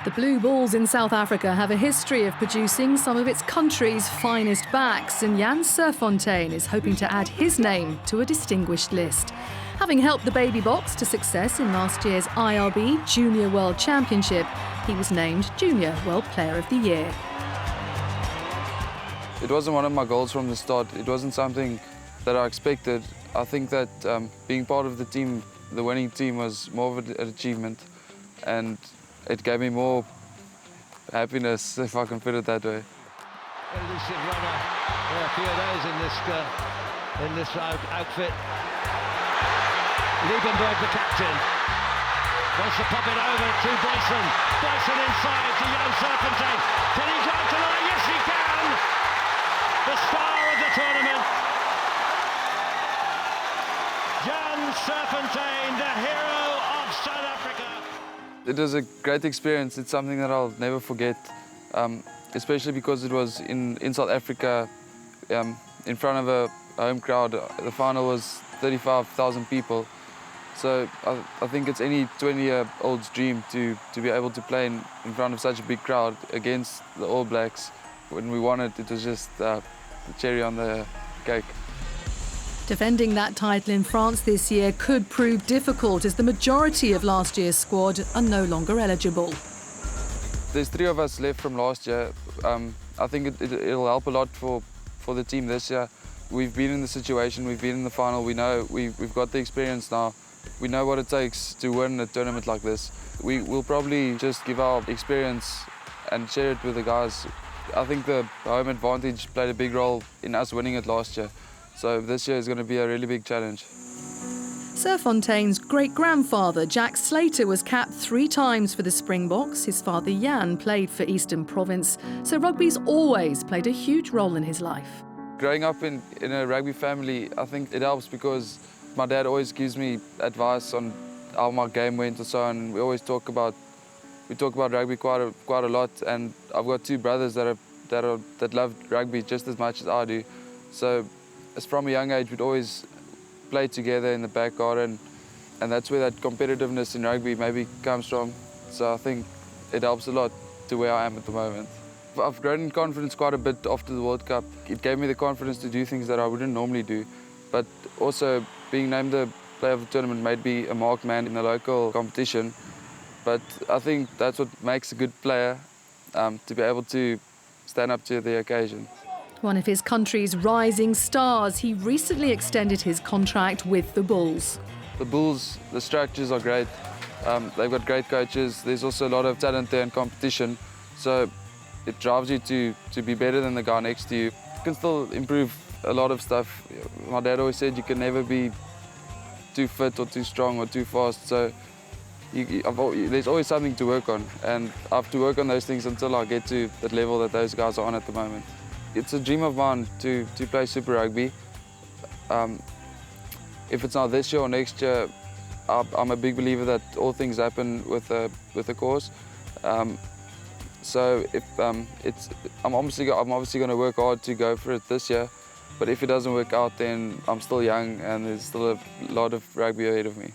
The Blue Bulls in South Africa have a history of producing some of its country's finest backs, and Jan Serfontein is hoping to add his name to a distinguished list. Having helped the Baby Boks to success in last year's IRB Junior World Championship, he was named Junior World Player of the Year. It wasn't one of my goals from the start. It wasn't something that I expected. I think that being part of the team, the winning team, was more of an achievement, and it gave me more happiness, if I can put it that way. Elusive runner. There are a few of those in this outfit. Liebenberg, the captain, wants to pop it over to Boyson. Boyson inside to Jan Serfontein. Can he drive to line? Yes, he can! The star of the tournament. Jan Serfontein, the hero of South Africa. It was a great experience. It's something that I'll never forget, especially because it was in South Africa, in front of a home crowd. The final was 35,000 people. So I think it's any 20-year-old's dream to be able to play in front of such a big crowd against the All Blacks. When we won it, it was just the cherry on the cake. Defending that title in France this year could prove difficult, as the majority of last year's squad are no longer eligible. There's 3 of us left from last year. I think it'll help a lot for the team this year. We've been in the situation, we've been in the final, we know we've got the experience now. We know what it takes to win a tournament like this. We will probably just give our experience and share it with the guys. I think the home advantage played a big role in us winning it last year. So this year is going to be a really big challenge. Serfontein's great-grandfather, Jack Slater, was capped 3 times for the Springboks. His father, Jan, played for Eastern Province, so rugby's always played a huge role in his life. Growing up in a rugby family, I think it helps because my dad always gives me advice on how my game went and so on. We always talk about rugby quite a lot, and I've got 2 brothers that love rugby just as much as I do. So as from a young age, we'd always play together in the back garden, and that's where that competitiveness in rugby maybe comes from. So I think it helps a lot to where I am at the moment. I've grown in confidence quite a bit after the World Cup. It gave me the confidence to do things that I wouldn't normally do, but also being named the player of the tournament made me a marked man in the local competition. But I think that's what makes a good player, to be able to stand up to the occasion. One of his country's rising stars, he recently extended his contract with the Bulls. The Bulls, the structures are great. They've got great coaches. There's also a lot of talent there and competition. So it drives you to be better than the guy next to you. You can still improve a lot of stuff. My dad always said you can never be too fit or too strong or too fast. So there's always something to work on, and I have to work on those things until I get to that level that those guys are on at the moment. It's a dream of mine to play Super Rugby. If it's not this year or next year, I'm a big believer that all things happen with a cause. So if I'm obviously going to work hard to go for it this year. But if it doesn't work out, then I'm still young and there's still a lot of rugby ahead of me.